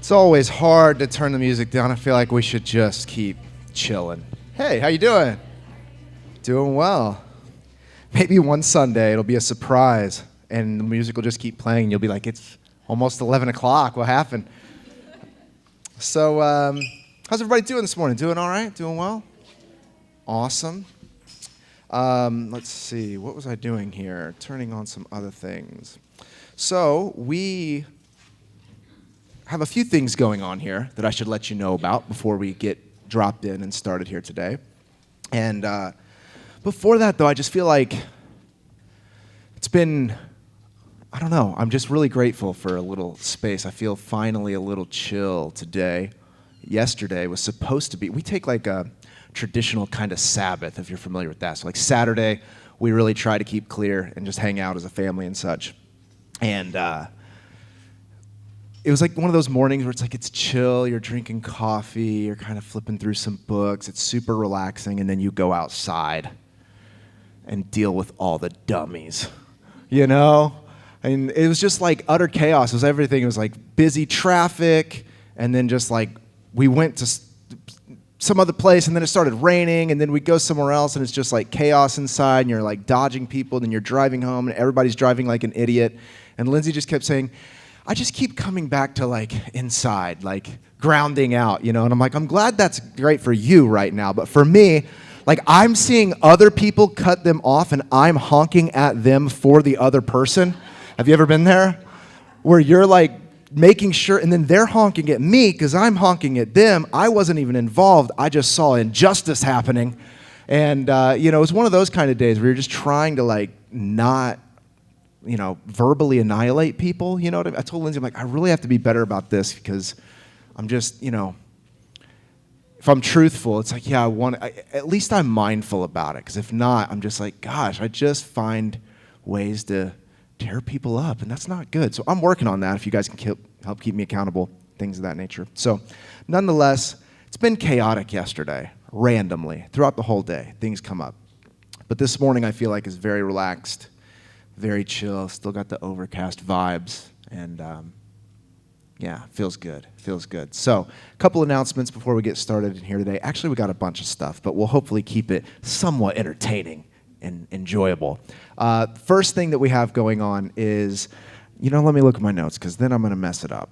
It's always hard to turn the music down. I feel like we should just keep chilling. Hey, how you doing? Doing well. Maybe one Sunday it'll be a surprise and the music will just keep playing and you'll be like, it's almost 11 o'clock. What happened? So, how's everybody doing this morning? Doing all right? Doing well? Awesome. Let's see. What was I doing here? Turning on some other things. So, we have a few things going on here that I should let you know about before we get dropped in and started here today. And before that, though, I just feel like it's been, I don't know, I'm just really grateful for a little space. I feel finally a little chill today. Yesterday was supposed to be, we take like a traditional kind of Sabbath, if you're familiar with that. So like Saturday, we really try to keep clear and just hang out as a family and such. And it was like one of those mornings where it's like it's chill, you're drinking coffee, you're kind of flipping through some books, it's super relaxing, and then you go outside and deal with all the dummies, you know? And it was just like utter chaos. It was everything. It was like busy traffic, and then just like we went to some other place, and then it started raining, and then we go somewhere else, and it's just like chaos inside, and you're like dodging people, and then you're driving home, and everybody's driving like an idiot. And Lindsay just kept saying, I just keep coming back to like inside, like grounding out, you know? And I'm like, I'm glad that's great for you right now. But for me, like I'm seeing other people cut them off and I'm honking at them for the other person. Have you ever been there? Where you're like making sure, and then they're honking at me because I'm honking at them. I wasn't even involved. I just saw injustice happening. And, you know, it was one of those kind of days where you're just trying to like not, you know, verbally annihilate people, you know what I mean? I told Lindsay, I'm like, I really have to be better about this because I'm just, you know, if I'm truthful, it's like, yeah, at least I'm mindful about it, because if not, I'm just like, gosh, I just find ways to tear people up, and that's not good. So I'm working on that if you guys can help keep me accountable, things of that nature. So nonetheless, it's been chaotic yesterday, randomly, throughout the whole day, things come up. But this morning I feel like is very relaxed, very chill, still got the overcast vibes, and yeah, feels good. So, a couple announcements before we get started in here today. Actually, we got a bunch of stuff, but we'll hopefully keep it somewhat entertaining and enjoyable. First thing that we have going on is, you know, let me look at my notes, because then I'm going to mess it up.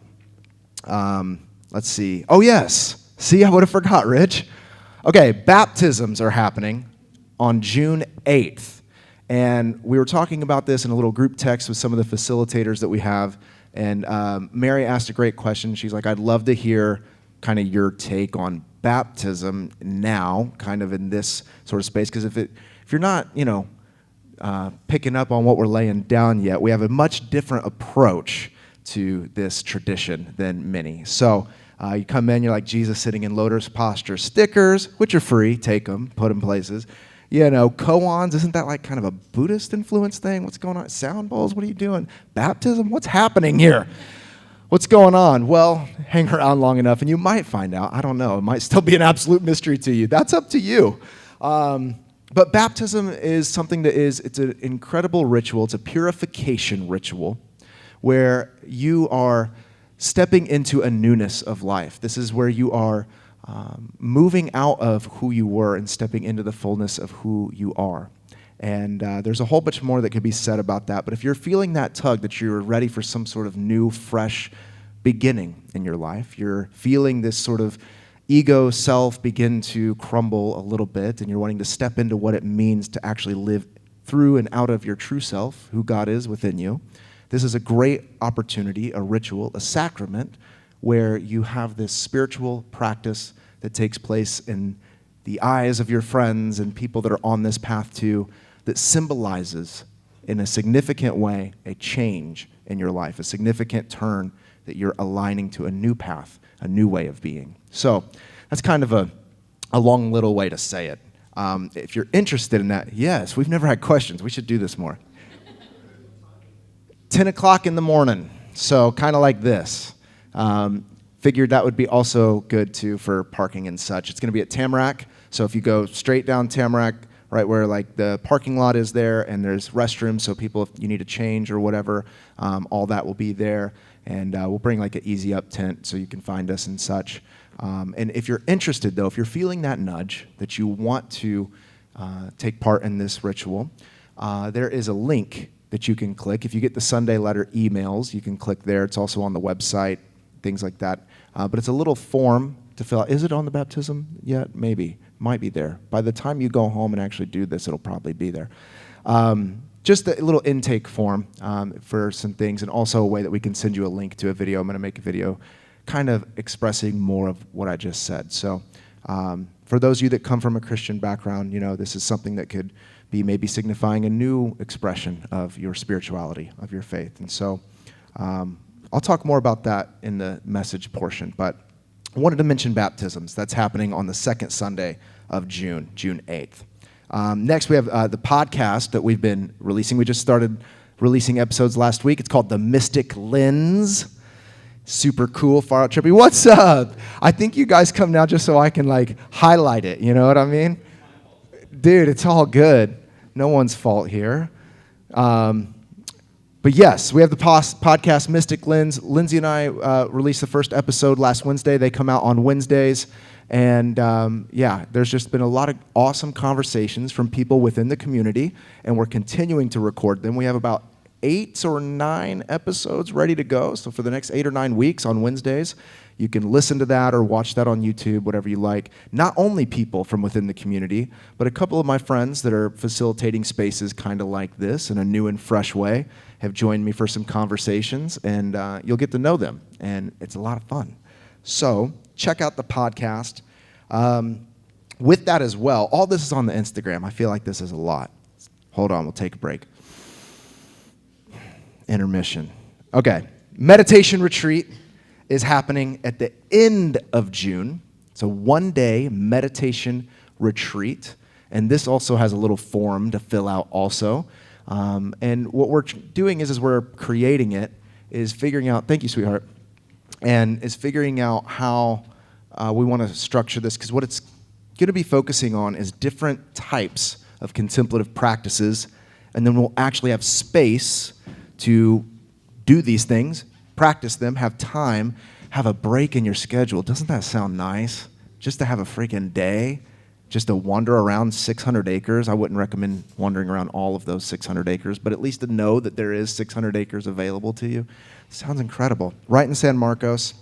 Let's see. Oh, yes. See, I would have forgot, Rich. Okay, baptisms are happening on June 8th. And we were talking about this in a little group text with some of the facilitators that we have. And Mary asked a great question. She's like, I'd love to hear kind of your take on baptism now, kind of in this sort of space. Because if you're not, you know, picking up on what we're laying down yet, we have a much different approach to this tradition than many. So you come in, you're like Jesus sitting in lotus posture. Stickers, which are free, take them, put them places. You know, koans, isn't that like kind of a Buddhist influence thing? What's going on? Sound bowls, what are you doing? Baptism, what's happening here? What's going on? Well, hang around long enough and you might find out. I don't know. It might still be an absolute mystery to you. That's up to you. But baptism is something it's an incredible ritual. It's a purification ritual where you are stepping into a newness of life. This is where you are moving out of who you were and stepping into the fullness of who you are. And there's a whole bunch more that could be said about that. But if you're feeling that tug that you're ready for some sort of new, fresh beginning in your life, you're feeling this sort of ego self begin to crumble a little bit, and you're wanting to step into what it means to actually live through and out of your true self, who God is within you, this is a great opportunity, a ritual, a sacrament, where you have this spiritual practice that takes place in the eyes of your friends and people that are on this path too, that symbolizes in a significant way a change in your life, a significant turn that you're aligning to a new path, a new way of being. So that's kind of a long little way to say it. If you're interested in that, yes, we've never had questions. We should do this more. 10 o'clock in the morning, so kind of like this. Figured that would be also good too for parking and such. It's going to be at Tamarack, so if you go straight down Tamarack, right where like the parking lot is there, and there's restrooms, so people, if you need to change or whatever, all that will be there. And we'll bring like an easy up tent so you can find us and such. And if you're interested, though, if you're feeling that nudge that you want to take part in this ritual, there is a link that you can click. If you get the Sunday letter emails, you can click there. It's also on the website, things like that. But it's a little form to fill out. Is it on the baptism yet? Maybe. Might be there. By the time you go home and actually do this, it'll probably be there. Just a little intake form for some things, and also a way that we can send you a link to a video. I'm going to make a video kind of expressing more of what I just said. So for those of you that come from a Christian background, this is something that could be maybe signifying a new expression of your spirituality, of your faith. And so I'll talk more about that in the message portion, but I wanted to mention baptisms. That's happening on the second Sunday of June 8th. Next, we have the podcast that we've been releasing. We just started releasing episodes last week. It's called The Mystic Lens. Super cool, far out trippy. What's up? I think you guys come now just so I can highlight it. You know what I mean? Dude, it's all good. No one's fault here. But yes, we have the podcast Mystic Lens. Lindsay and I released the first episode last Wednesday. They come out on Wednesdays. And there's just been a lot of awesome conversations from people within the community, and we're continuing to record them. We have about 8 or 9 episodes ready to go. So for the next 8 or 9 weeks on Wednesdays, you can listen to that or watch that on YouTube, whatever you like. Not only people from within the community, but a couple of my friends that are facilitating spaces kind of like this in a new and fresh way have joined me for some conversations, and you'll get to know them, and it's a lot of fun. So check out the podcast. With that as well, all this is on the Instagram. I feel like this is a lot. Hold on, we'll take a break. Intermission. Okay, meditation retreat is happening at the end of June. It's a one-day meditation retreat, and this also has a little form to fill out also. And what we're doing is we're creating it, is figuring out, thank you, sweetheart, and is figuring out how we want to structure this, because what it's going to be focusing on is different types of contemplative practices, and then we'll actually have space to do these things, practice them, have time, have a break in your schedule. Doesn't that sound nice? Just to have a freaking day, just to wander around 600 acres. I wouldn't recommend wandering around all of those 600 acres, but at least to know that there is 600 acres available to you. Sounds incredible. Right in San Marcos.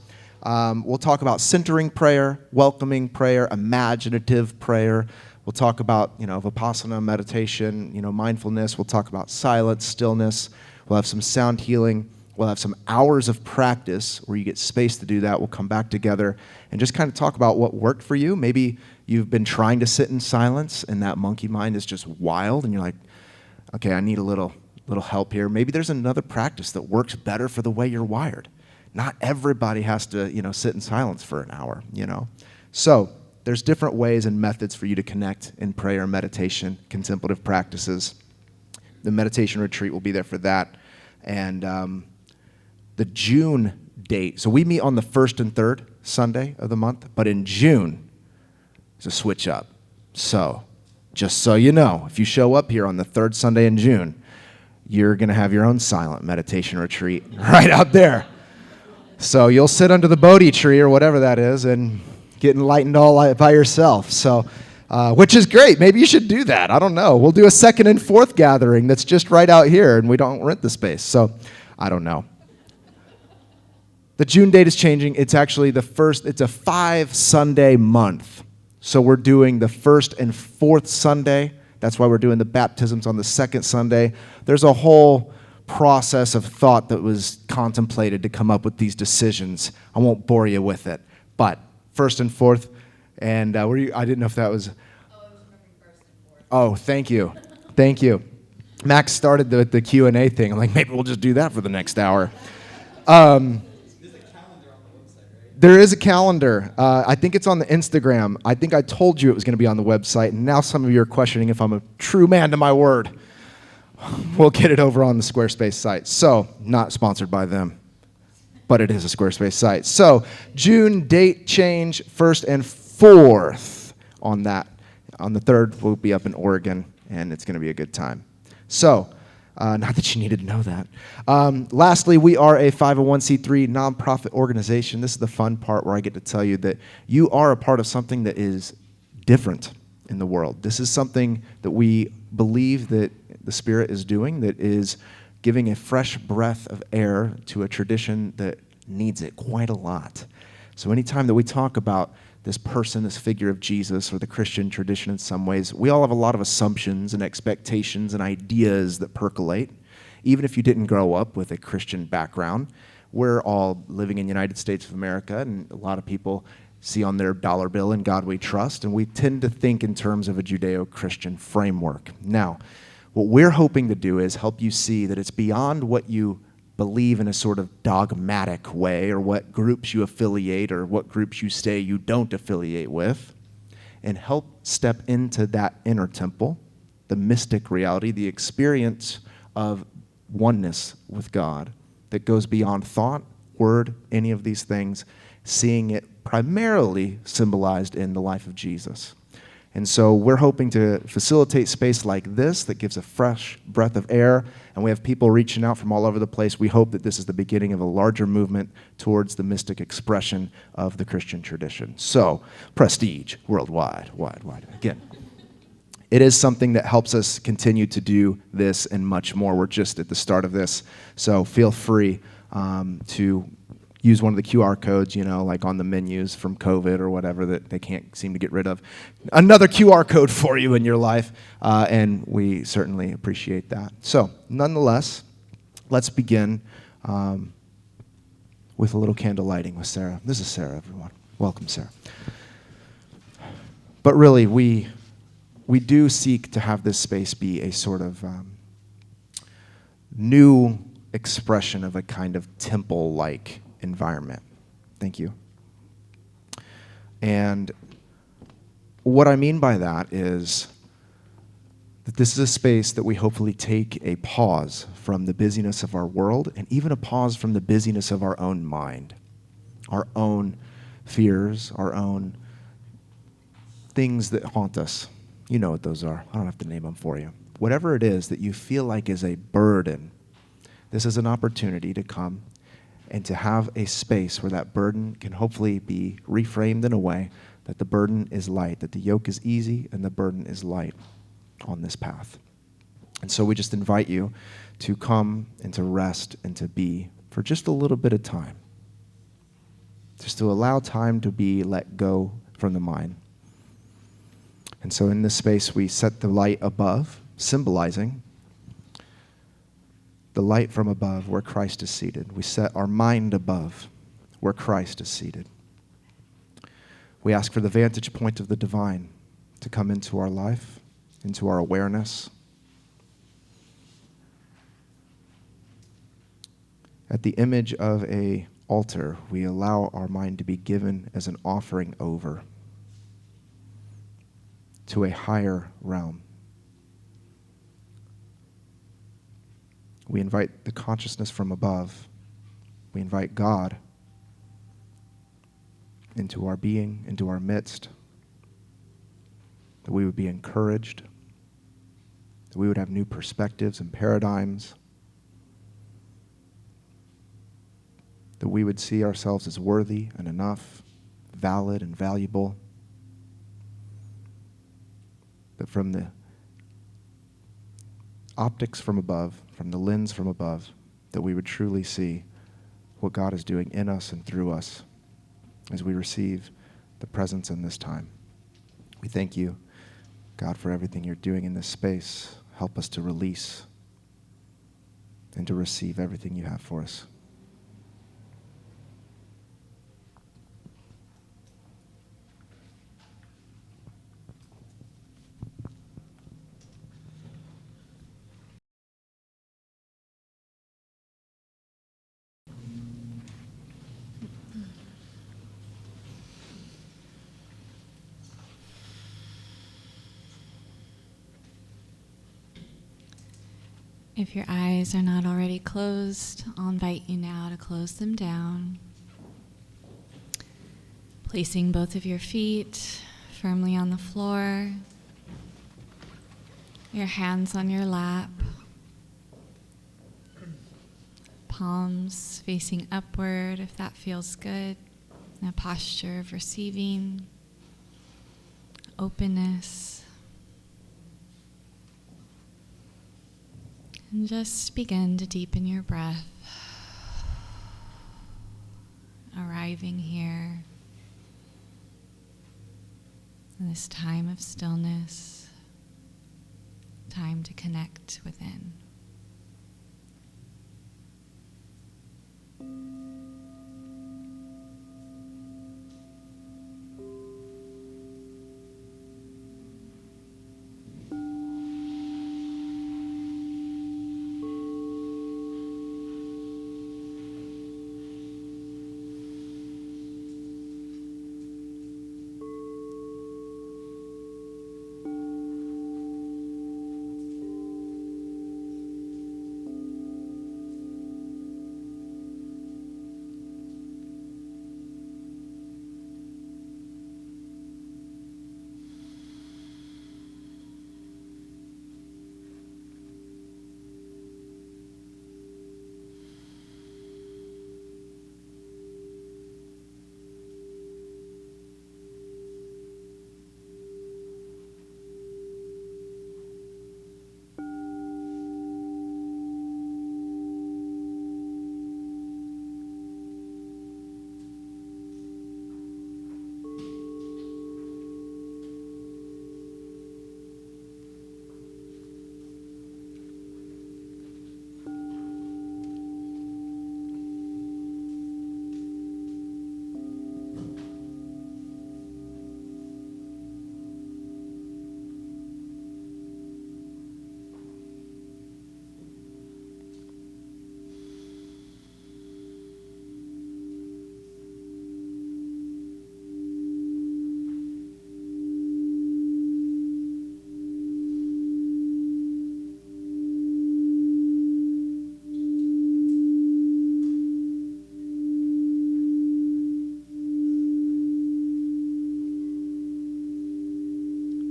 We'll talk about centering prayer, welcoming prayer, imaginative prayer. We'll talk about, vipassana, meditation, mindfulness. We'll talk about silence, stillness. We'll have some sound healing. We'll have some hours of practice where you get space to do that. We'll come back together and just kind of talk about what worked for you. Maybe you've been trying to sit in silence and that monkey mind is just wild and you're like, okay, I need a little help here. Maybe there's another practice that works better for the way you're wired. Not everybody has to, sit in silence for an hour, So there's different ways and methods for you to connect in prayer, meditation, contemplative practices. The meditation retreat will be there for that. And the June date, so we meet on the first and third Sunday of the month, but in June, it's a switch up. So just so you know, if you show up here on the third Sunday in June, you're going to have your own silent meditation retreat right out there. So you'll sit under the Bodhi tree or whatever that is and get enlightened all by yourself. So, which is great. Maybe you should do that. I don't know. We'll do a second and fourth gathering that's just right out here, and we don't rent the space. So I don't know. The June date is changing. It's actually it's a 5-Sunday month. So we're doing the first and fourth Sunday. That's why we're doing the baptisms on the second Sunday. There's a whole process of thought that was contemplated to come up with these decisions. I won't bore you with it. But first and fourth, and I didn't know if that was... Oh, I was remembering first and fourth. Oh, thank you. Thank you. Max started the Q&A thing. I'm like, maybe we'll just do that for the next hour. There is a calendar. I think it's on the Instagram. I think I told you it was going to be on the website, and now some of you are questioning if I'm a true man to my word. We'll get it over on the Squarespace site. So, not sponsored by them, but it is a Squarespace site. So, June date change, 1st and 4th on that. On the 3rd, we'll be up in Oregon, and it's going to be a good time. So, Not that you needed to know that. Lastly, we are a 501c3 nonprofit organization. This is the fun part where I get to tell you that you are a part of something that is different in the world. This is something that we believe that the Spirit is doing, that is giving a fresh breath of air to a tradition that needs it quite a lot. So anytime that we talk about this person, this figure of Jesus, or the Christian tradition in some ways, we all have a lot of assumptions and expectations and ideas that percolate. Even if you didn't grow up with a Christian background, we're all living in the United States of America, and a lot of people see on their dollar bill, "In God We Trust," and we tend to think in terms of a Judeo-Christian framework. Now, what we're hoping to do is help you see that it's beyond what you believe in a sort of dogmatic way, or what groups you affiliate, or what groups you say you don't affiliate with, and help step into that inner temple, the mystic reality, the experience of oneness with God that goes beyond thought, word, any of these things, seeing it primarily symbolized in the life of Jesus. And so we're hoping to facilitate space like this that gives a fresh breath of air, and we have people reaching out from all over the place. We hope that this is the beginning of a larger movement towards the mystic expression of the Christian tradition. So, prestige worldwide, wide. Again, it is something that helps us continue to do this and much more. We're just at the start of this, so feel free to use one of the QR codes, like on the menus from COVID or whatever that they can't seem to get rid of. Another QR code for you in your life, and we certainly appreciate that. So, nonetheless, let's begin with a little candle lighting with Sarah. This is Sarah, everyone. Welcome, Sarah. But really, we do seek to have this space be a sort of new expression of a kind of temple-like environment. Thank you. And what I mean by that is that this is a space that we hopefully take a pause from the busyness of our world, and even a pause from the busyness of our own mind, our own fears, our own things that haunt us. You know what those are. I don't have to name them for you. Whatever it is that you feel like is a burden, this is an opportunity to come and to have a space where that burden can hopefully be reframed in a way that the burden is light, that the yoke is easy and the burden is light on this path. And so we just invite you to come and to rest and to be for just a little bit of time. Just to allow time to be let go from the mind. And so in this space we set the light above, symbolizing the light from above where Christ is seated. We set our mind above where Christ is seated. We ask for the vantage point of the divine to come into our life, into our awareness. At the image of an altar, we allow our mind to be given as an offering over to a higher realm. We invite the consciousness from above. We invite God into our being, into our midst, that we would be encouraged, that we would have new perspectives and paradigms, that we would see ourselves as worthy and enough, valid and valuable, that from the optics from above, from the lens from above, that we would truly see what God is doing in us and through us as we receive the presence in this time. We thank you, God, for everything you're doing in this space. Help us to release and to receive everything you have for us. If your eyes are not already closed, I'll invite you now to close them down. Placing both of your feet firmly on the floor, your hands on your lap, palms facing upward if that feels good. A posture of receiving, openness. And just begin to deepen your breath, arriving here in this time of stillness, time to connect within.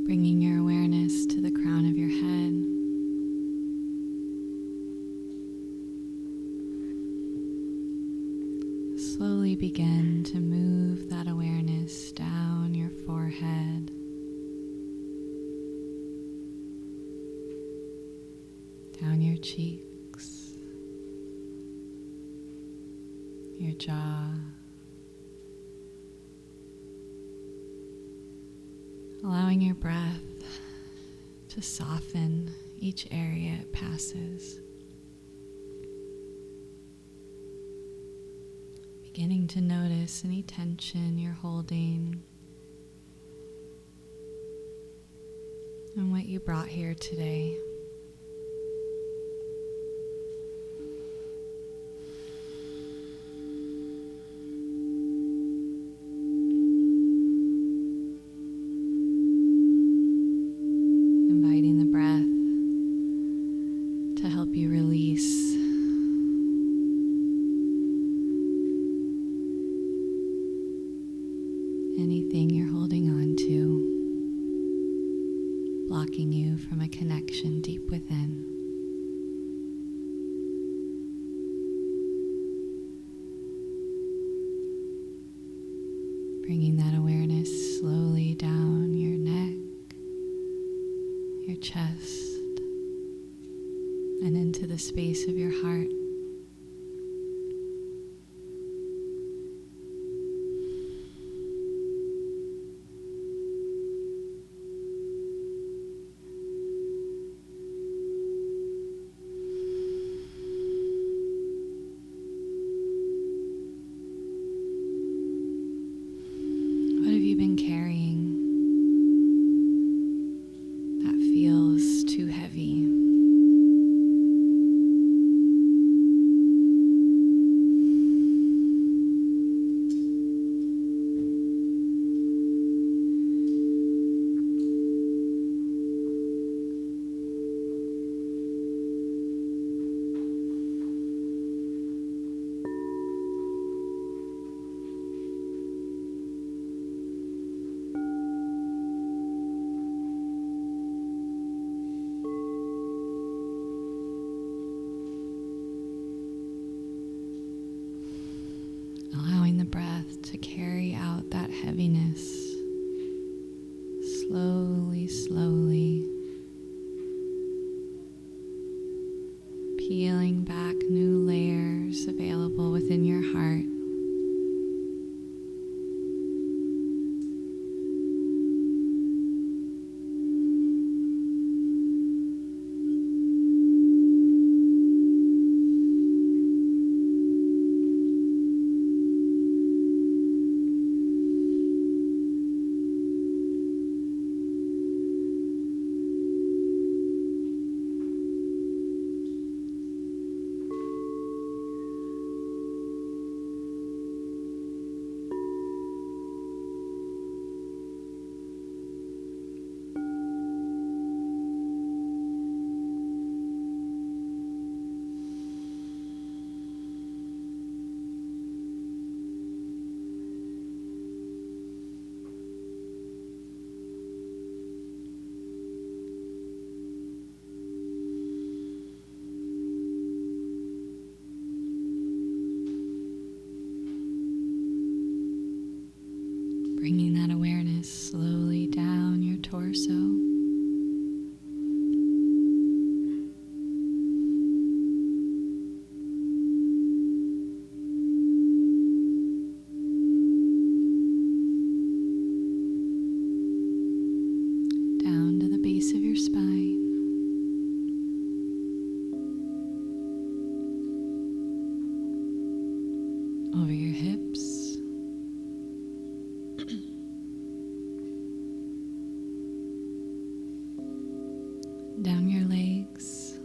Bringing your awareness to the crown of your head. Slowly begin to move that awareness down your forehead, down your cheeks, your jaw, allowing your breath to soften each area it passes. Beginning to notice any tension you're holding and what you brought here today. Inviting the breath to help you release anything you're holding on to, blocking you from a connection deep within. Bringing that awareness slowly down your neck, your chest, and into the space of your heart. What have you been carrying that feels too heavy? Bringing that awareness slowly down your torso. Down to the base of your spine. Over your hips. Down your legs.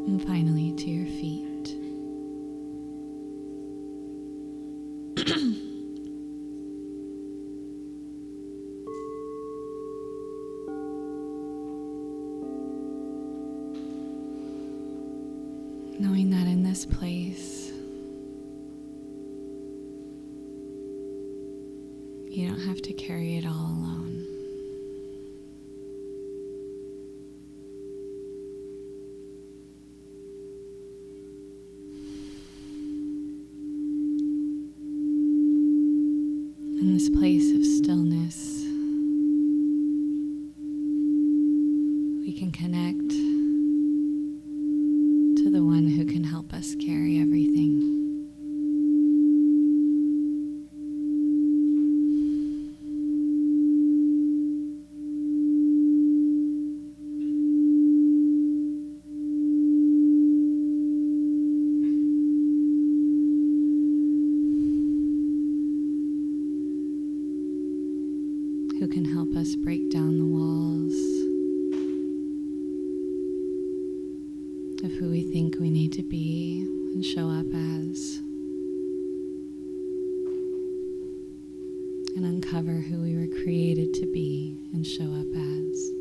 And finally to your feet. Knowing that in this place, you don't have to carry it all alone. In this place of stillness, we can connect to the one who can help us carry everything. Who can help us break down the walls of who we think we need to be and show up as, and uncover who we were created to be and show up as.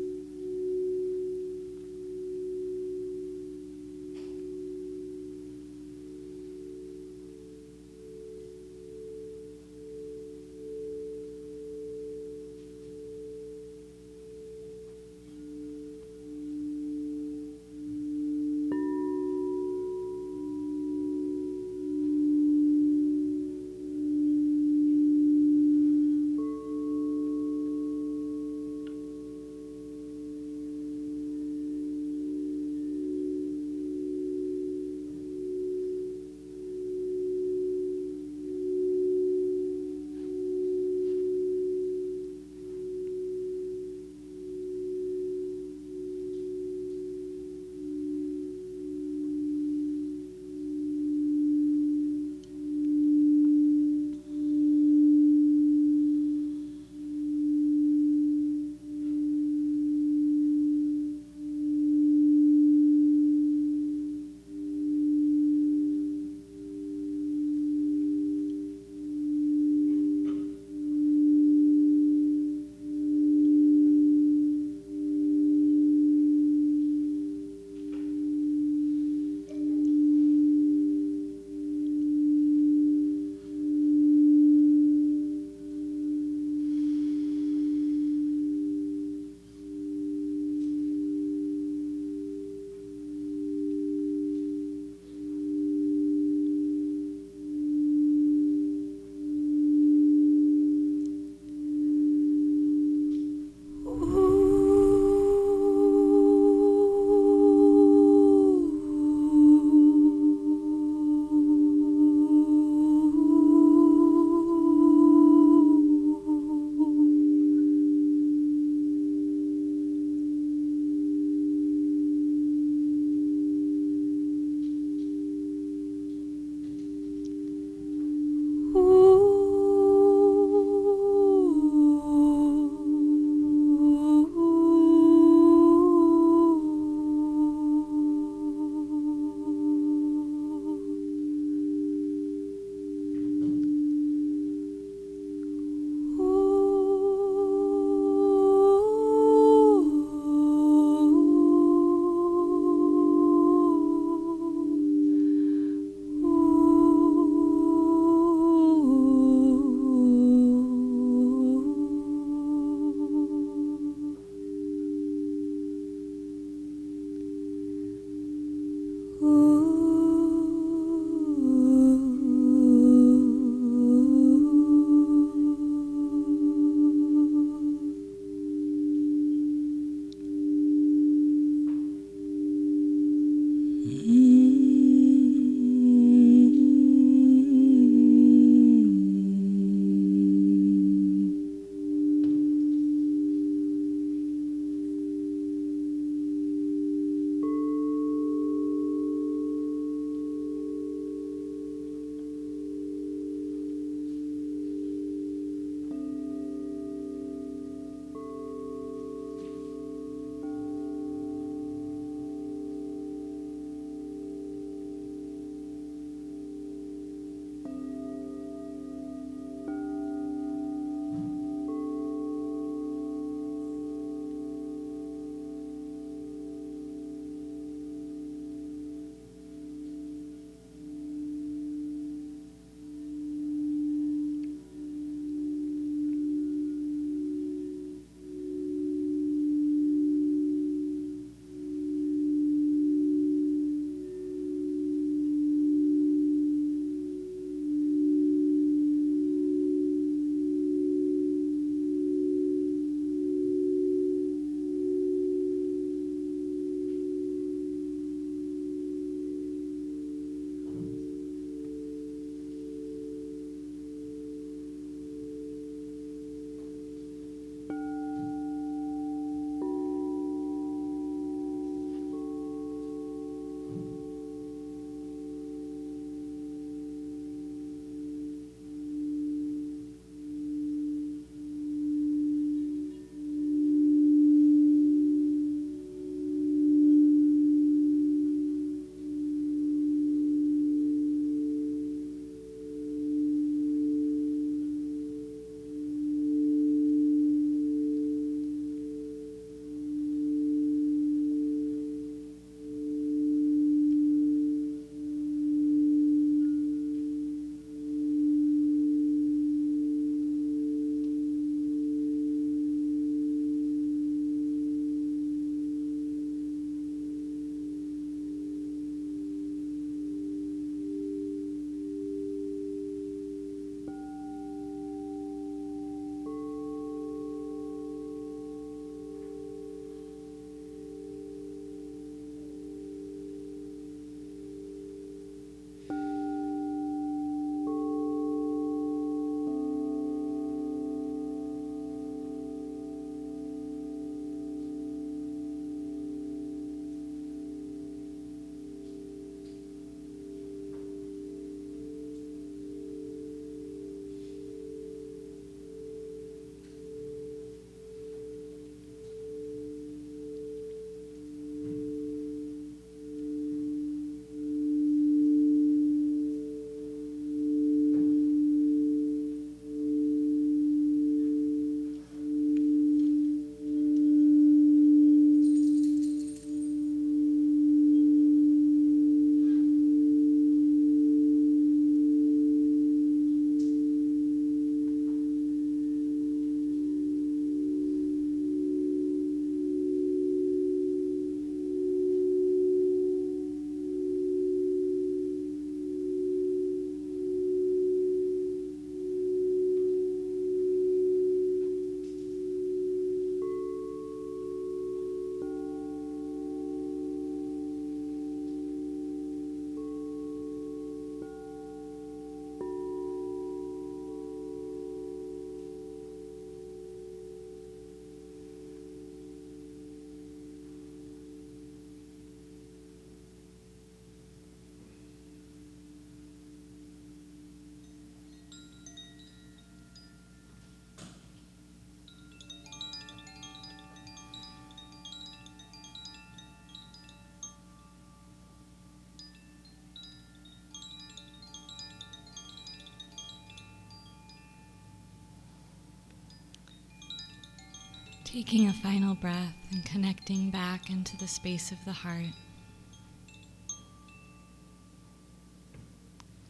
Taking a final breath and connecting back into the space of the heart.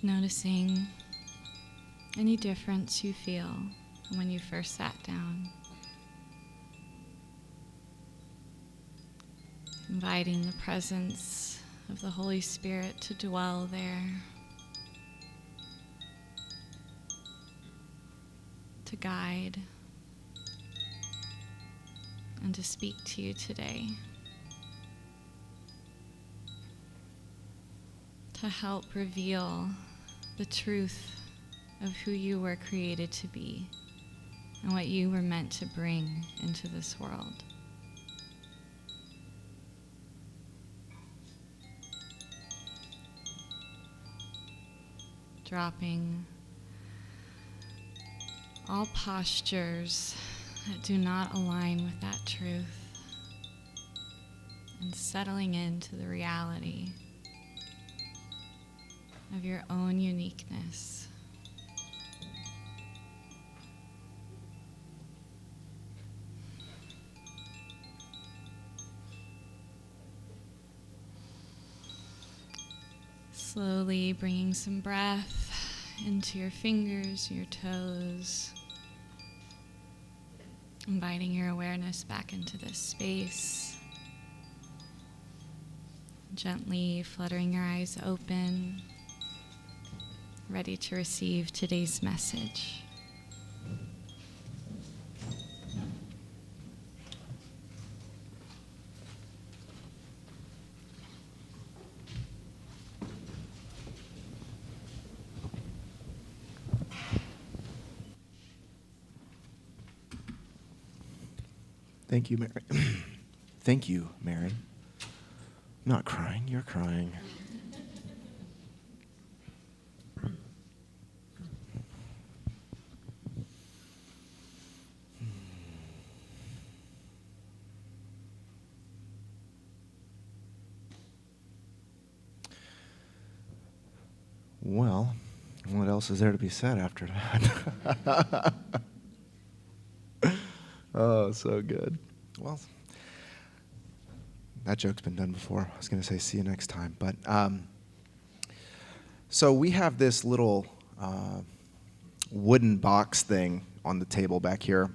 Noticing any difference you feel when you first sat down. Inviting the presence of the Holy Spirit to dwell there, to guide, and to speak to you today, to help reveal the truth of who you were created to be and what you were meant to bring into this world. Dropping all postures that do not align with that truth and settling into the reality of your own uniqueness. Slowly bringing some breath into your fingers, your toes, inviting your awareness back into this space. Gently fluttering your eyes open, ready to receive today's message. Thank you, Mary. Thank you, Mary. I'm not crying, you're crying. Well, what else is there to be said after that? Oh, so good. Well, that joke's been done before. I was going to say see you next time. But so we have this little wooden box thing on the table back here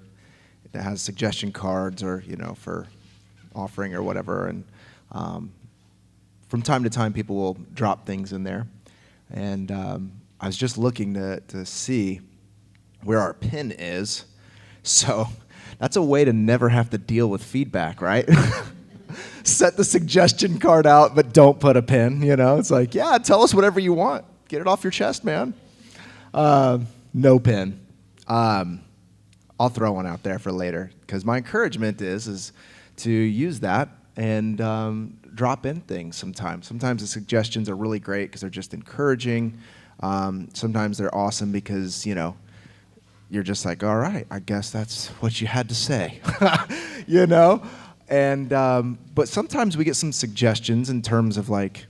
that has suggestion cards or, for offering or whatever. And from time to time, people will drop things in there. And I was just looking to see where our pin is. So that's a way to never have to deal with feedback, right? Set the suggestion card out, but don't put a pin, It's like, yeah, tell us whatever you want. Get it off your chest, man. No pin. I'll throw one out there for later, because my encouragement is to use that and drop in things sometimes. Sometimes the suggestions are really great because they're just encouraging. Sometimes they're awesome because, you're just like, all right, I guess that's what you had to say, And but sometimes we get some suggestions in terms of like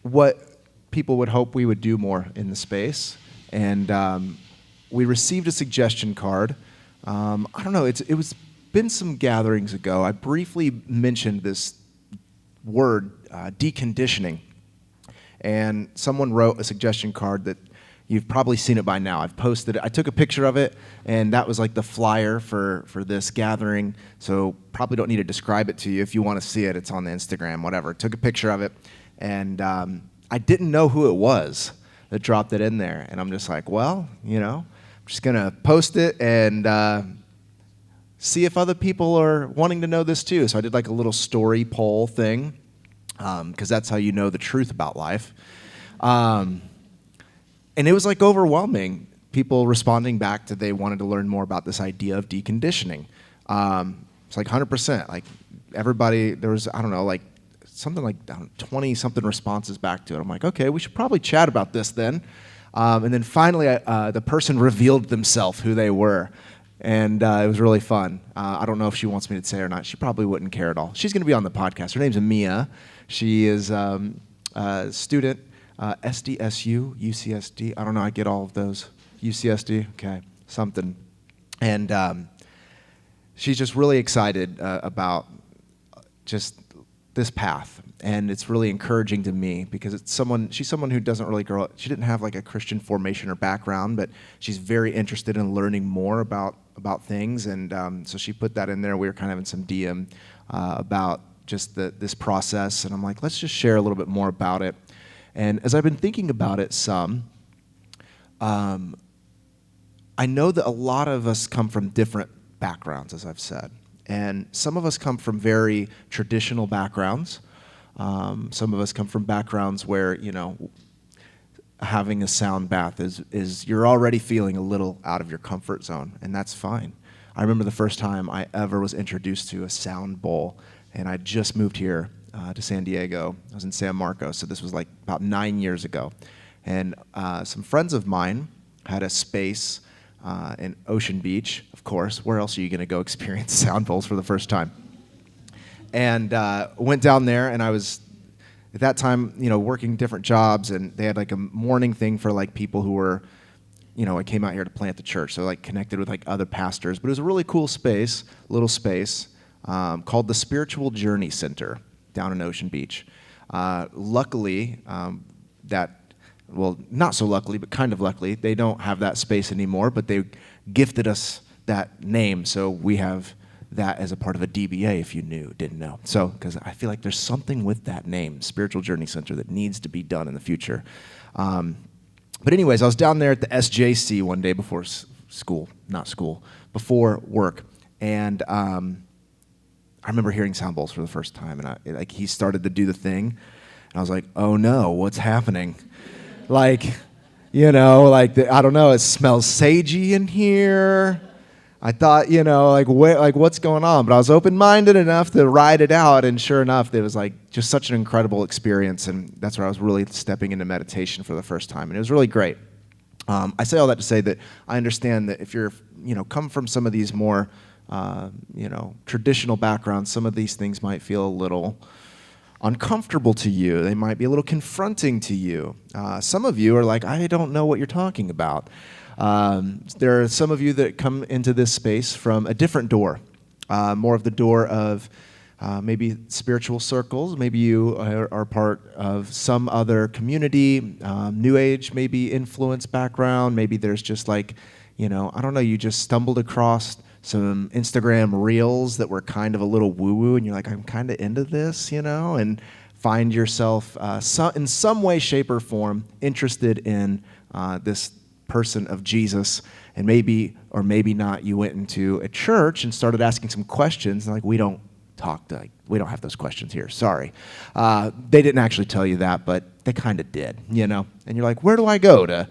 what people would hope we would do more in the space. And we received a suggestion card. I don't know. It was been some gatherings ago. I briefly mentioned this word, deconditioning, and someone wrote a suggestion card that. You've probably seen it by now. I've posted it. I took a picture of it, and that was like the flyer for this gathering. So probably don't need to describe it to you. If you want to see it, it's on the Instagram, whatever. Took a picture of it, and I didn't know who it was that dropped it in there. And I'm just like, well, I'm just going to post it and see if other people are wanting to know this too. So I did like a little story poll thing, because that's how you know the truth about life. And it was like overwhelming, people responding back to they wanted to learn more about this idea of deconditioning. It's like 100%. Like everybody, there was, I don't know, like something like 20-something responses back to it. I'm like, okay, we should probably chat about this then. And then finally, the person revealed themselves, who they were. And it was really fun. I don't know if she wants me to say or not. She probably wouldn't care at all. She's going to be on the podcast. Her name's Mia. She is a student. SDSU, UCSD. I don't know. I get all of those. UCSD. Okay, something. And she's just really excited about just this path, and it's really encouraging to me because she's someone who doesn't really grow up. She didn't have like a Christian formation or background, but she's very interested in learning more about things, and so she put that in there. We were kind of having some DM about just this process, and I'm like, let's just share a little bit more about it. And as I've been thinking about it some, I know that a lot of us come from different backgrounds, as I've said. And some of us come from very traditional backgrounds. Some of us come from backgrounds where, having a sound bath is you're already feeling a little out of your comfort zone, and that's fine. I remember the first time I ever was introduced to a sound bowl, and I just moved here to San Diego. I was in San Marcos, so this was like about 9 years ago. And some friends of mine had a space in Ocean Beach, of course. Where else are you going to go experience sound bowls for the first time? And went down there, and I was, at that time, working different jobs, and they had like a morning thing for like people who were, I came out here to plant the church, so like connected with like other pastors. But it was a really cool space, little space, called the Spiritual Journey Center down in Ocean Beach. Luckily, well, not so luckily, but kind of luckily, they don't have that space anymore, but they gifted us that name, so we have that as a part of a DBA, if you didn't know. So, because I feel like there's something with that name, Spiritual Journey Center, that needs to be done in the future. But anyways, I was down there at the SJC one day before before work, and I remember hearing sound bowls for the first time, and he started to do the thing, and I was like, oh no, what's happening? I don't know, it smells sagey in here. I thought, what's going on? But I was open-minded enough to ride it out, and sure enough, it was like just such an incredible experience, and that's where I was really stepping into meditation for the first time, and it was really great. I say all that to say that I understand that if you're, come from some of these more, traditional backgrounds, some of these things might feel a little uncomfortable to you. They might be a little confronting to you. Some of you are like, I don't know what you're talking about. There are some of you that come into this space from a different door, more of the door of maybe spiritual circles. Maybe you are part of some other community, New Age, maybe influence background. Maybe there's just like, I don't know, you just stumbled across some Instagram reels that were kind of a little woo-woo, and you're like, I'm kind of into this, and find yourself in some way, shape, or form interested in this person of Jesus, and maybe or maybe not, you went into a church and started asking some questions, and like, we don't have those questions here, sorry. They didn't actually tell you that, but they kind of did, and you're like, where do I go to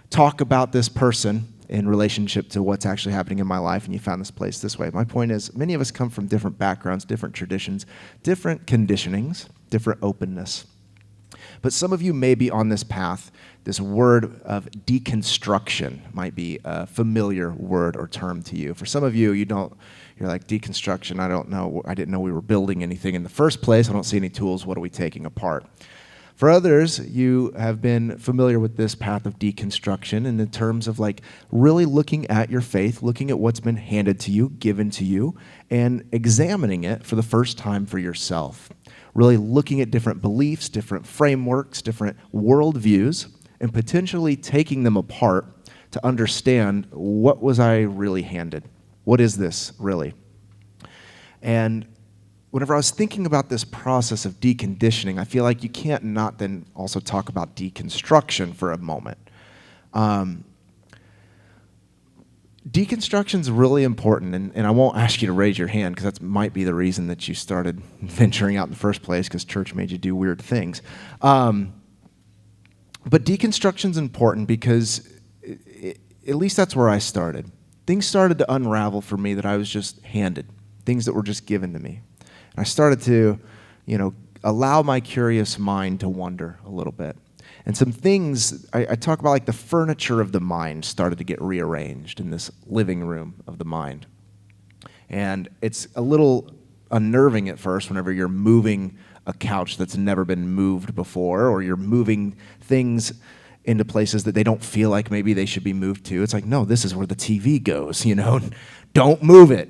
talk about this person in relationship to what's actually happening in my life? And you found this place this way. My point is, many of us come from different backgrounds, different traditions, different conditionings, different openness. But some of you may be on this path. This word of deconstruction might be a familiar word or term to you. For some of you, you're like, deconstruction, I don't know. I didn't know we were building anything in the first place. I don't see any tools. What are we taking apart? For others, you have been familiar with this path of deconstruction in the terms of like really looking at your faith, looking at what's been handed to you, given to you, and examining it for the first time for yourself. Really looking at different beliefs, different frameworks, different worldviews, and potentially taking them apart to understand, what was I really handed? What is this really? And whenever I was thinking about this process of deconditioning, I feel like you can't not then also talk about deconstruction for a moment. Deconstruction is really important, and I won't ask you to raise your hand because that might be the reason that you started venturing out in the first place, because church made you do weird things. But deconstruction is important because at least that's where I started. Things started to unravel for me that I was just handed, things that were just given to me. And I started to, allow my curious mind to wander a little bit. And some things, I talk about like the furniture of the mind started to get rearranged in this living room of the mind. And it's a little unnerving at first whenever you're moving a couch that's never been moved before, or you're moving things into places that they don't feel like maybe they should be moved to. It's like, no, this is where the TV goes, don't move it.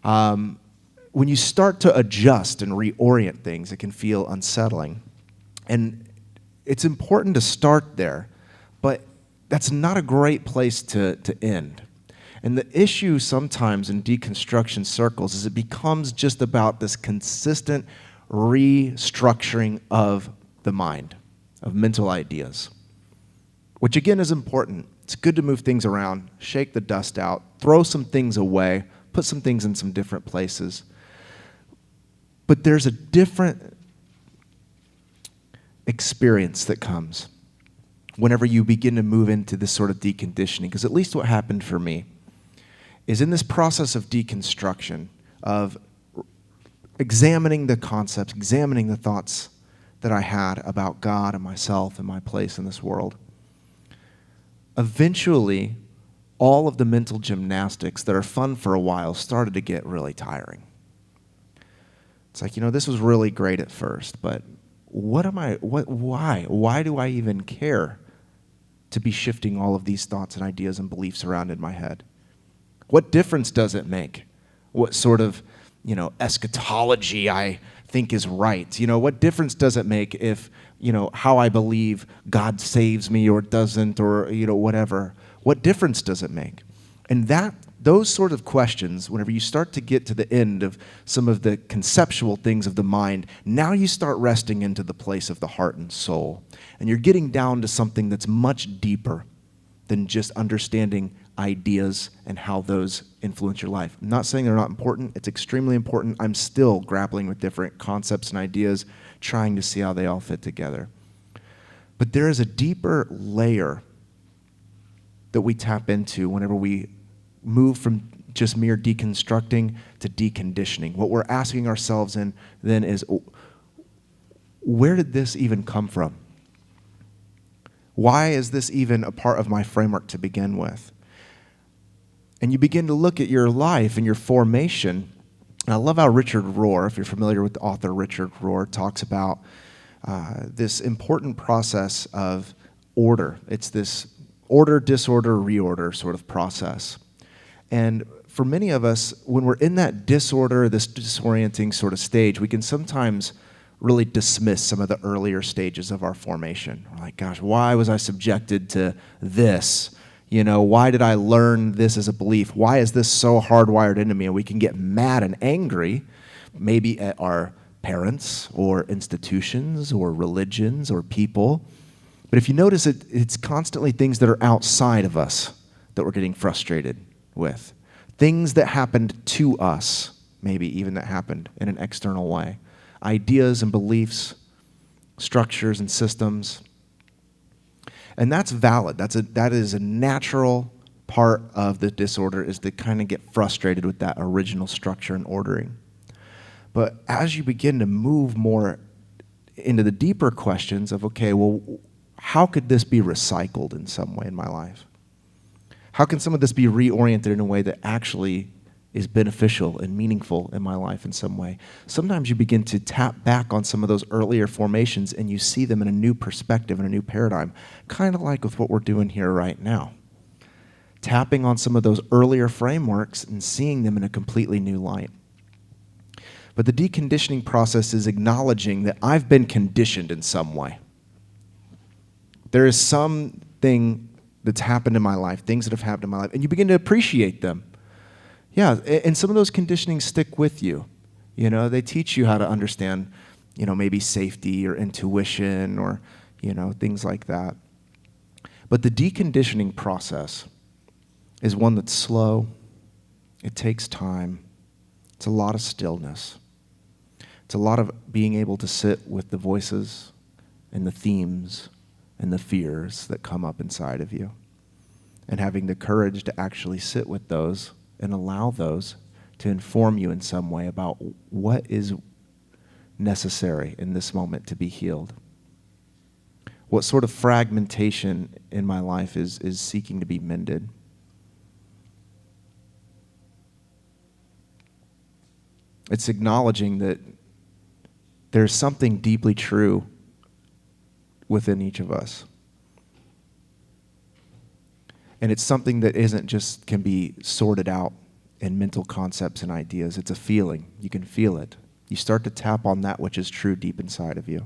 When you start to adjust and reorient things, it can feel unsettling. And it's important to start there, but that's not a great place to end. And the issue sometimes in deconstruction circles is it becomes just about this consistent restructuring of the mind, of mental ideas, which again is important. It's good to move things around, shake the dust out, throw some things away, put some things in some different places. But there's a different experience that comes whenever you begin to move into this sort of deconditioning, because at least what happened for me is in this process of deconstruction, of examining the concepts, examining the thoughts that I had about God and myself and my place in this world, eventually all of the mental gymnastics that are fun for a while started to get really tiring. It's like, this was really great at first, but why do I even care to be shifting all of these thoughts and ideas and beliefs around in my head? What difference does it make? What sort of, eschatology I think is right? What difference does it make if, how I believe God saves me or doesn't, or, whatever? What difference does it make? And those sort of questions, whenever you start to get to the end of some of the conceptual things of the mind, now you start resting into the place of the heart and soul. And you're getting down to something that's much deeper than just understanding ideas and how those influence your life. I'm not saying they're not important. It's extremely important. I'm still grappling with different concepts and ideas, trying to see how they all fit together. But there is a deeper layer that we tap into whenever we move from just mere deconstructing to deconditioning. What we're asking ourselves then is, where did this even come from? Why is this even a part of my framework to begin with? And you begin to look at your life and your formation. And I love how Richard Rohr, if you're familiar with the author Richard Rohr, talks about this important process of order. It's this order, disorder, reorder sort of process. And for many of us, when we're in that disorder, this disorienting sort of stage, we can sometimes really dismiss some of the earlier stages of our formation. We're like, gosh, why was I subjected to this? Why did I learn this as a belief? Why is this so hardwired into me? And we can get mad and angry, maybe at our parents or institutions or religions or people. But if you notice, it's constantly things that are outside of us that we're getting frustrated with. Things that happened to us, maybe even that happened in an external way. Ideas and beliefs, structures and systems. And that's valid. That is a natural part of the disorder, is to kind of get frustrated with that original structure and ordering. But as you begin to move more into the deeper questions of, okay, well, how could this be recycled in some way in my life? How can some of this be reoriented in a way that actually is beneficial and meaningful in my life in some way? Sometimes you begin to tap back on some of those earlier formations and you see them in a new perspective, in a new paradigm, kind of like with what we're doing here right now. Tapping on some of those earlier frameworks and seeing them in a completely new light. But the deconditioning process is acknowledging that I've been conditioned in some way. There is something that's happened in my life, things that have happened in my life, and you begin to appreciate them. Yeah, and some of those conditionings stick with you. They teach you how to understand, maybe safety or intuition or, things like that. But the deconditioning process is one that's slow. It takes time. It's a lot of stillness. It's a lot of being able to sit with the voices and the themes and the fears that come up inside of you, and having the courage to actually sit with those and allow those to inform you in some way about what is necessary in this moment to be healed. What sort of fragmentation in my life is seeking to be mended. It's acknowledging that there's something deeply true within each of us. And it's something that can be sorted out and mental concepts and ideas. It's a feeling. You can feel it. You start to tap on that which is true deep inside of you.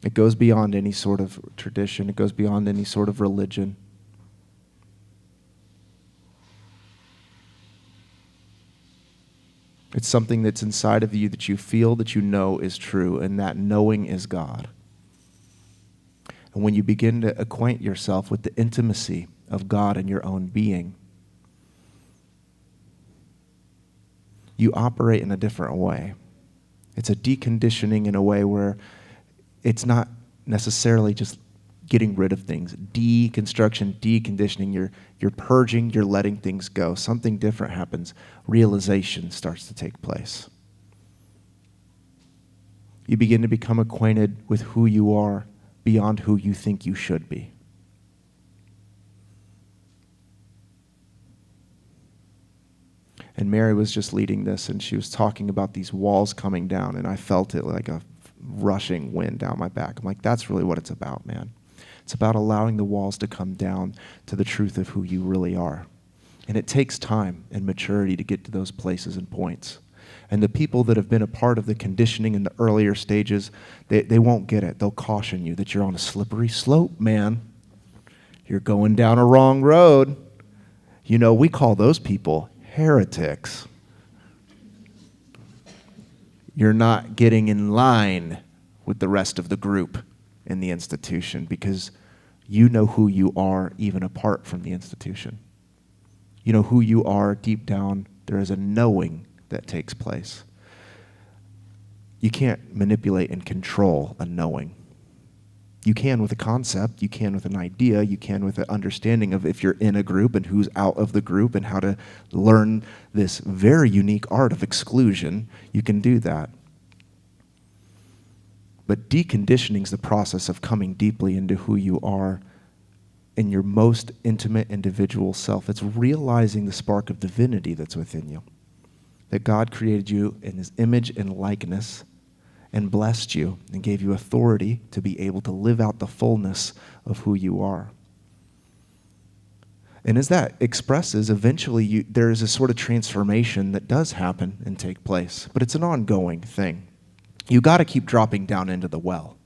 It goes beyond any sort of tradition. It goes beyond any sort of religion. It's something that's inside of you that you feel, that you know is true, and that knowing is God. And when you begin to acquaint yourself with the intimacy of God in your own being, you operate in a different way. It's a deconditioning in a way where it's not necessarily just getting rid of things. Deconstruction, deconditioning, you're purging, you're letting things go. Something different happens. Realization starts to take place. You begin to become acquainted with who you are beyond who you think you should be. And Mary was just leading this, and she was talking about these walls coming down, and I felt it like a rushing wind down my back. I'm like, that's really what it's about, man. It's about allowing the walls to come down to the truth of who you really are. And it takes time and maturity to get to those places and points. And the people that have been a part of the conditioning in the earlier stages, they won't get it. They'll caution you that you're on a slippery slope, man. You're going down a wrong road. You know, we call those people heretics. You're not getting in line with the rest of the group in the institution because you know who you are even apart from the institution. You know who you are deep down. There is a knowing that takes place. You can't manipulate and control a knowing. You can with a concept, you can with an idea, you can with an understanding of if you're in a group and who's out of the group and how to learn this very unique art of exclusion. You can do that. But deconditioning is the process of coming deeply into who you are in your most intimate individual self. It's realizing the spark of divinity that's within you. That God created you in his image and likeness and blessed you and gave you authority to be able to live out the fullness of who you are. And as that expresses, eventually there is a sort of transformation that does happen and take place. But it's an ongoing thing. You got to keep dropping down into the well.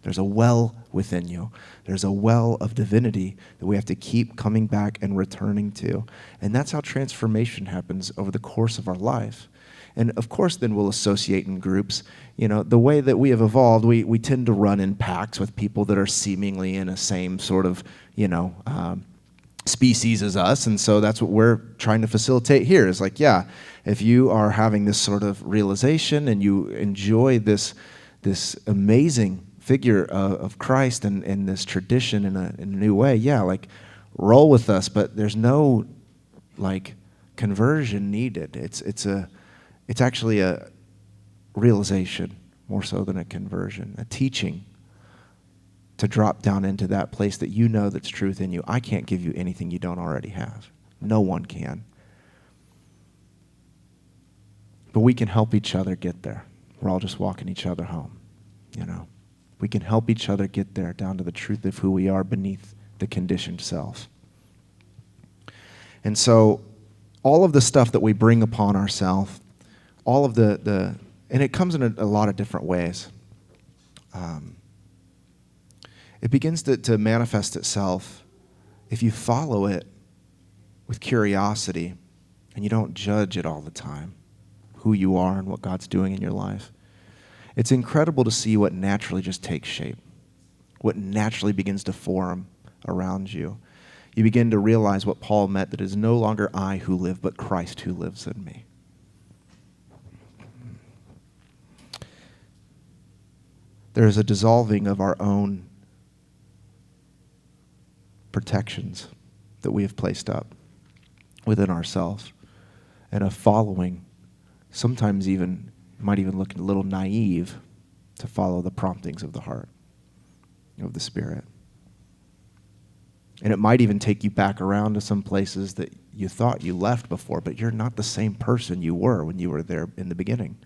There's a well within you. There's a well of divinity that we have to keep coming back and returning to. And that's how transformation happens over the course of our life. And of course, then we'll associate in groups. You know, the way that we have evolved, we tend to run in packs with people that are seemingly in a same sort of, species as us. And so that's what we're trying to facilitate here is like, yeah, if you are having this sort of realization and you enjoy this amazing figure of Christ and this tradition in a new way, yeah, like roll with us, but there's no like conversion needed. It's actually a realization more so than a conversion, a teaching to drop down into that place that you know that's truth in you. I can't give you anything you don't already have. No one can. But we can help each other get there. We're all just walking each other home, We can help each other get there down to the truth of who we are beneath the conditioned self. And so all of the stuff that we bring upon ourselves, all of and it comes in a lot of different ways. It begins to manifest itself if you follow it with curiosity and you don't judge it all the time, who you are and what God's doing in your life. It's incredible to see what naturally just takes shape, what naturally begins to form around you. You begin to realize what Paul meant, that it is no longer I who live, but Christ who lives in me. There is a dissolving of our own protections that we have placed up within ourselves, and a following, sometimes even, might even look a little naive to follow the promptings of the heart, of the Spirit. And it might even take you back around to some places that you thought you left before, but you're not the same person you were when you were there in the beginning.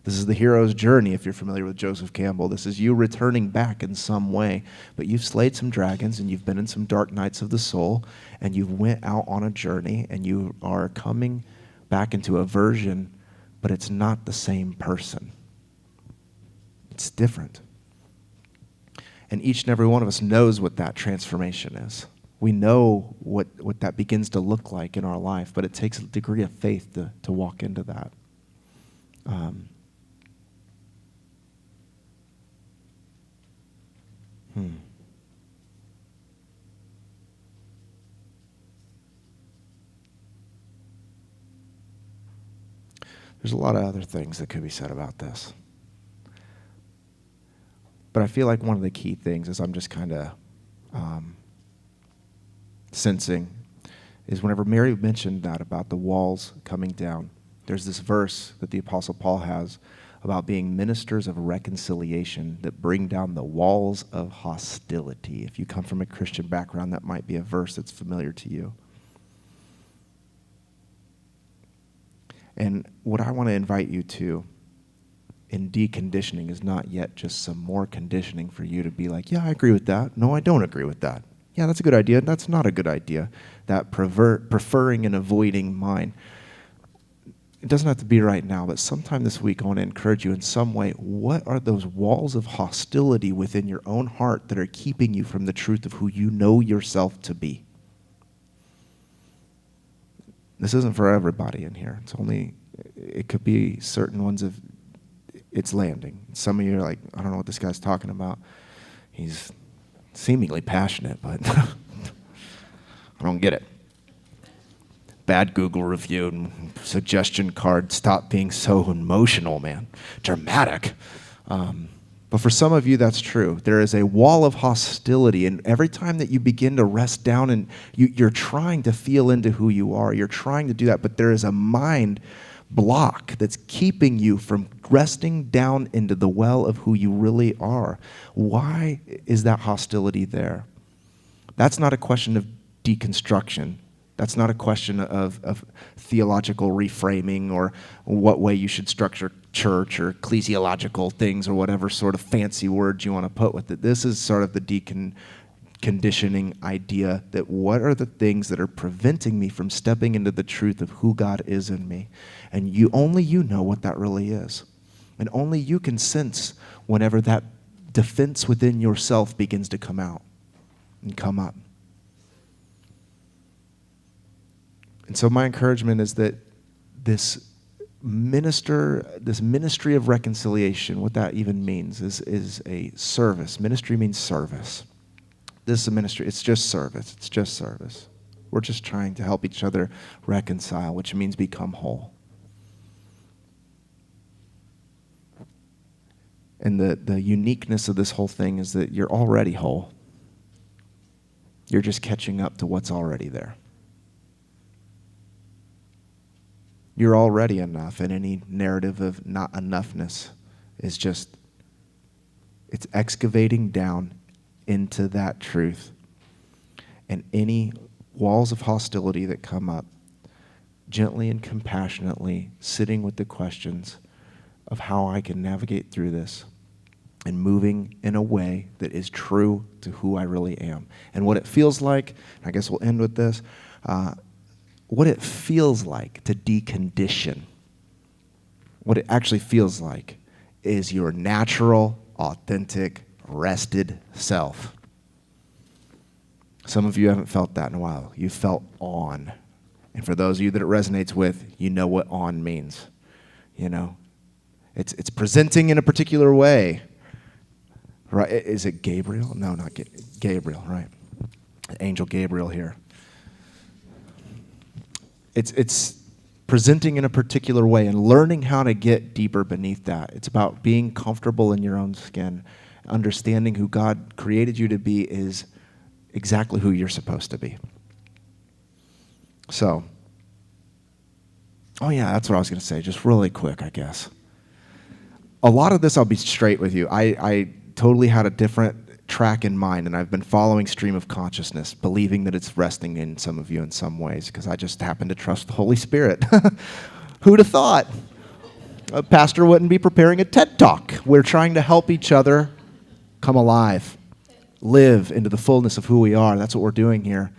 This is the hero's journey, if you're familiar with Joseph Campbell. This is you returning back in some way. But you've slayed some dragons, and you've been in some dark nights of the soul, and you went out on a journey, and you are coming back into a version, but it's not the same person. It's different. And each and every one of us knows what that transformation is. We know what that begins to look like in our life, but it takes a degree of faith to walk into that. There's a lot of other things that could be said about this. But I feel like one of the key things, as I'm just kind of sensing, is whenever Mary mentioned that about the walls coming down, there's this verse that the Apostle Paul has about being ministers of reconciliation that bring down the walls of hostility. If you come from a Christian background, that might be a verse that's familiar to you. And what I want to invite you to in deconditioning is not yet just some more conditioning for you to be like, yeah, I agree with that. No, I don't agree with that. Yeah, that's a good idea. That's not a good idea. That preferring and avoiding mind. It doesn't have to be right now, but sometime this week I want to encourage you in some way, what are those walls of hostility within your own heart that are keeping you from the truth of who you know yourself to be? This isn't for everybody in here. It could be certain ones of it's landing. Some of you are like, I don't know what this guy's talking about. He's seemingly passionate, but I don't get it. Bad Google review and suggestion card. Stop being so emotional, man. Dramatic. But for some of you, that's true. There is a wall of hostility, and every time that you begin to rest down and you're trying to feel into who you are, you're trying to do that, but there is a mind block that's keeping you from resting down into the well of who you really are. Why is that hostility there? That's not a question of deconstruction. That's not a question of theological reframing or what way you should structure church or ecclesiological things or whatever sort of fancy words you want to put with it. This is sort of the deconditioning idea that what are the things that are preventing me from stepping into the truth of who God is in me? And only you know what that really is. And only you can sense whenever that defense within yourself begins to come out and come up. And so my encouragement is that this ministry of reconciliation, what that even means is a service. Ministry means service. This is a ministry. It's just service. It's just service. We're just trying to help each other reconcile, which means become whole. And the uniqueness of this whole thing is that you're already whole. You're just catching up to what's already there. You're already enough, and any narrative of not enoughness is just, it's excavating down into that truth. And any walls of hostility that come up, gently and compassionately sitting with the questions of how I can navigate through this and moving in a way that is true to who I really am. And what it feels like, I guess we'll end with this, what it feels like to decondition, what it actually feels like is your natural, authentic, rested self. Some of you haven't felt that in a while. You felt on. And for those of you that it resonates with, you know what on means. You know, it's presenting in a particular way. Right? Is it Gabriel? No, not Gabriel, right? Angel Gabriel here. It's presenting in a particular way and learning how to get deeper beneath that. It's about being comfortable in your own skin, understanding who God created you to be is exactly who you're supposed to be. So, that's what I was going to say, just really quick, I guess. A lot of this, I'll be straight with you. I totally had a different track in mind, and I've been following stream of consciousness, believing that it's resting in some of you in some ways, because I just happen to trust the Holy Spirit. Who'd have thought? A pastor wouldn't be preparing a TED Talk. We're trying to help each other come alive, live into the fullness of who we are. That's what we're doing here.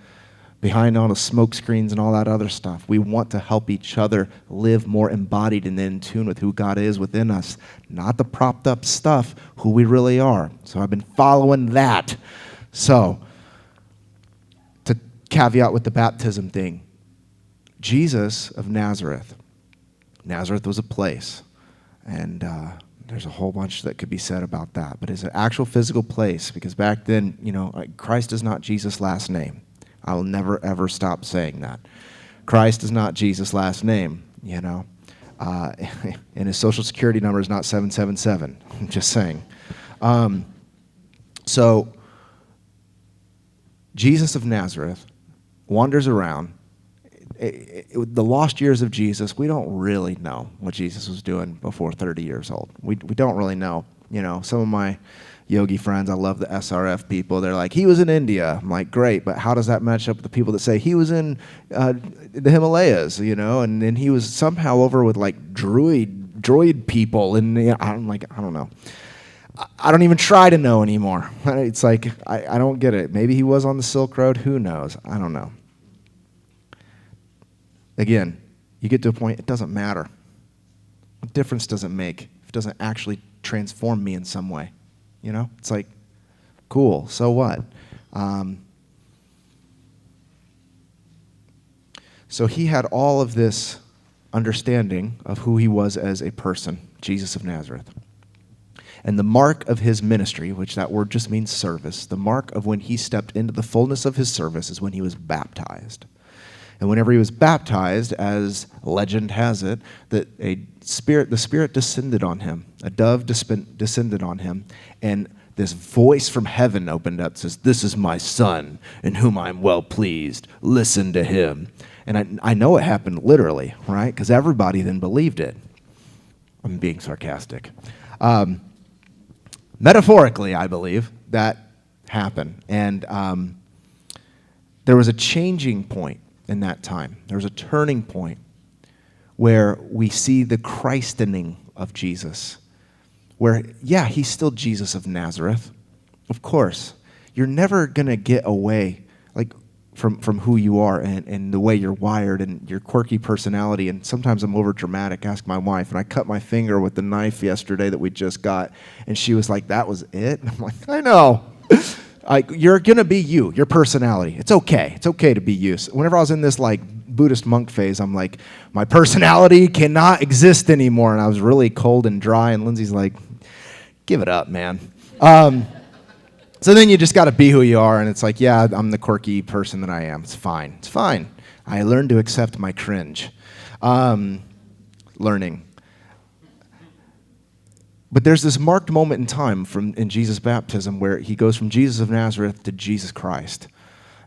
Behind all the smoke screens and all that other stuff. We want to help each other live more embodied and in tune with who God is within us, not the propped up stuff, who we really are. So I've been following that. So, to caveat with the baptism thing, Jesus of Nazareth. Nazareth was a place, and there's a whole bunch that could be said about that, but it's an actual physical place, because back then, Christ is not Jesus' last name. I will never, ever stop saying that. Christ is not Jesus' last name, and his social security number is not 777. I'm just saying. So, Jesus of Nazareth wanders around. The lost years of Jesus, we don't really know what Jesus was doing before 30 years old. We don't really know. Some of my yogi friends, I love the SRF people, they're like, he was in India. I'm like, great, but how does that match up with the people that say he was in the Himalayas, and then he was somehow over with like droid people, and I'm like, I don't know. I don't even try to know anymore. It's like, I don't get it. Maybe he was on the Silk Road, who knows? I don't know. Again, you get to a point, it doesn't matter. What difference does it make if it doesn't actually transform me in some way? It's like, cool, so what? So he had all of this understanding of who he was as a person, Jesus of Nazareth. And the mark of his ministry, which that word just means service, the mark of when he stepped into the fullness of his service is when he was baptized. And whenever he was baptized, as legend has it, that the Spirit descended on him. A dove descended on him, and this voice from heaven opened up, says, "This is my Son, in whom I am well pleased. Listen to him." And I know it happened literally, right? Because everybody then believed it. I'm being sarcastic. Metaphorically, I believe, that happened. And there was a changing point in that time. There was a turning point where we see the Christening of Jesus. Where, yeah, he's still Jesus of Nazareth. Of course. You're never going to get away from who you are and the way you're wired and your quirky personality. And sometimes I'm over dramatic. Ask my wife. And I cut my finger with the knife yesterday that we just got. And she was like, "That was it?" And I'm like, I know. You're going to be you, your personality. It's okay. It's okay to be you. So whenever I was in this Buddhist monk phase, I'm like, my personality cannot exist anymore. And I was really cold and dry. And Lindsay's like, give it up, man. So then you just got to be who you are. And it's like, yeah, I'm the quirky person that I am. It's fine. It's fine. I learned to accept my cringe. Learning. But there's this marked moment in time in Jesus' baptism where he goes from Jesus of Nazareth to Jesus Christ.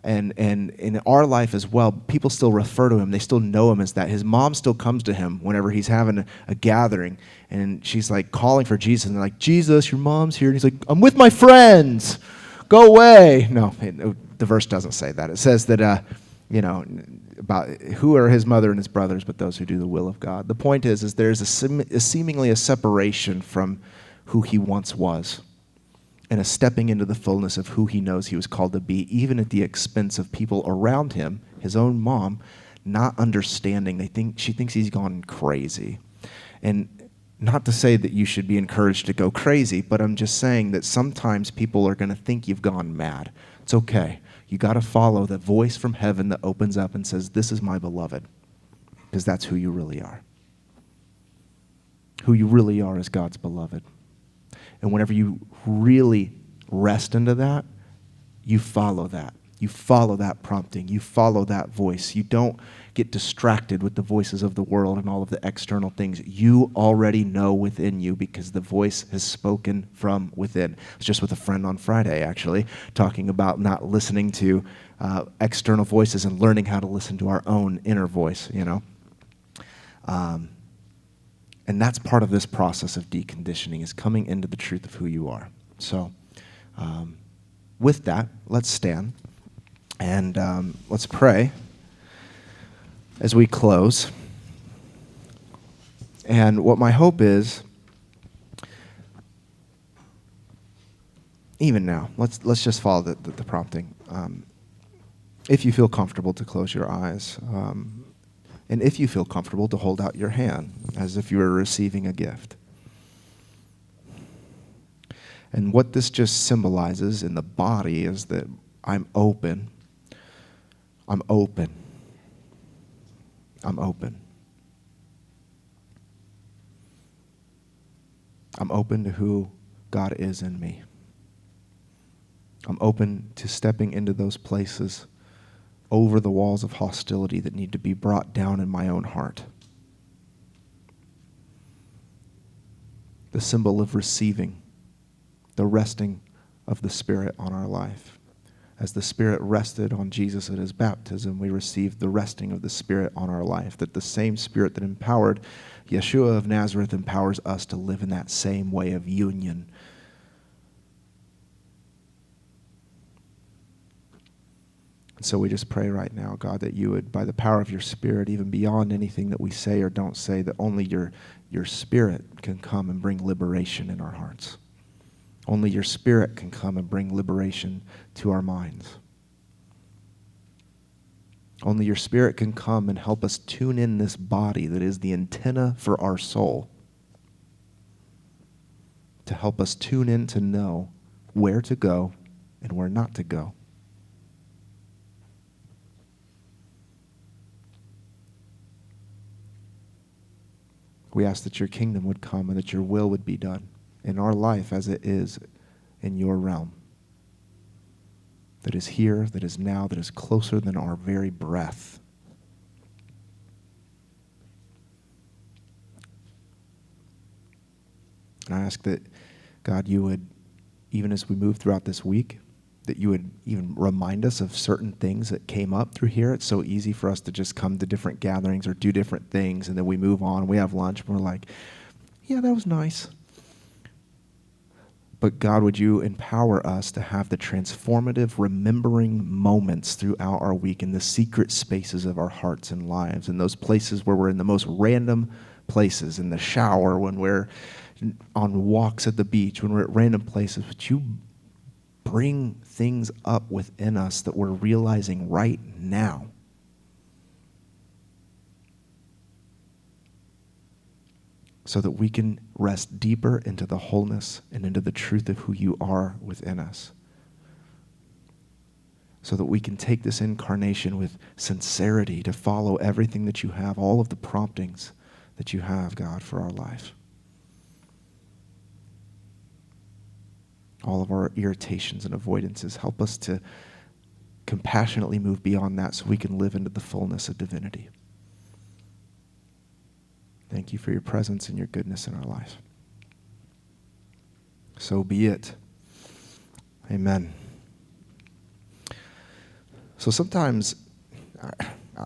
And in our life as well, people still refer to him. They still know him as that. His mom still comes to him whenever he's having a gathering. And she's like calling for Jesus. And they're like, "Jesus, your mom's here." And he's like, "I'm with my friends. Go away." No, the verse doesn't say that. It says that, about who are his mother and his brothers, but those who do the will of God. The point is there's seemingly a separation from who he once was and a stepping into the fullness of who he knows he was called to be, even at the expense of people around him, his own mom, not understanding. She thinks he's gone crazy. And not to say that you should be encouraged to go crazy, but I'm just saying that sometimes people are going to think you've gone mad. It's okay. You got to follow the voice from heaven that opens up and says, "This is my beloved," because that's who you really are. Who you really are is God's beloved. And whenever you really rest into that, you follow that. You follow that prompting. You follow that voice. You don't get distracted with the voices of the world and all of the external things. You already know within you because the voice has spoken from within. I was just with a friend on Friday, actually, talking about not listening to external voices and learning how to listen to our own inner voice, And that's part of this process of deconditioning, is coming into the truth of who you are. So with that, let's stand and let's pray as we close. And what my hope is, even now, let's just follow the prompting. If you feel comfortable to close your eyes, and if you feel comfortable to hold out your hand as if you were receiving a gift. And what this just symbolizes in the body is that I'm open. I'm open. I'm open. I'm open to who God is in me. I'm open to stepping into those places over the walls of hostility that need to be brought down in my own heart. The symbol of receiving, the resting of the Spirit on our life. As the Spirit rested on Jesus at his baptism, we received the resting of the Spirit on our life, that the same Spirit that empowered Yeshua of Nazareth empowers us to live in that same way of union. And so we just pray right now, God, that you would, by the power of your Spirit, even beyond anything that we say or don't say, that only your Spirit can come and bring liberation in our hearts. Only your Spirit can come and bring liberation to our minds. Only your Spirit can come and help us tune in this body that is the antenna for our soul, to help us tune in to know where to go and where not to go. We ask that your kingdom would come and that your will would be done in our life as it is in your realm. That is here, that is now, that is closer than our very breath. And I ask that, God, you would, even as we move throughout this week, that you would even remind us of certain things that came up through here. It's so easy for us to just come to different gatherings or do different things, and then we move on, we have lunch, and we're like, yeah, that was nice. But God, would you empower us to have the transformative remembering moments throughout our week in the secret spaces of our hearts and lives, in those places where we're in the most random places, in the shower, when we're on walks at the beach, when we're at random places. Would you bring things up within us that we're realizing right now? So that we can rest deeper into the wholeness and into the truth of who you are within us. So that we can take this incarnation with sincerity to follow everything that you have, all of the promptings that you have, God, for our life. All of our irritations and avoidances, help us to compassionately move beyond that so we can live into the fullness of divinity. Thank you for your presence and your goodness in our life. So be it. Amen. So sometimes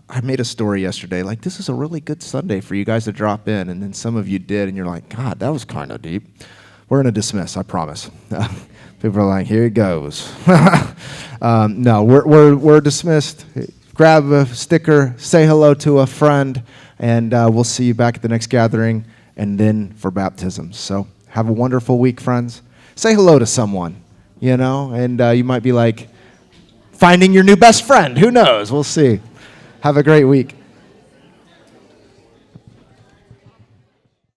I made a story yesterday, like, this is a really good Sunday for you guys to drop in, and then some of you did, and you're like, God, that was kind of deep. We're going to dismiss, I promise. People are like, here he goes. No, we're dismissed. Grab a sticker, say hello to a friend, and we'll see you back at the next gathering and then for baptisms. So have a wonderful week, friends. Say hello to someone, and you might be like finding your new best friend. Who knows? We'll see. Have a great week.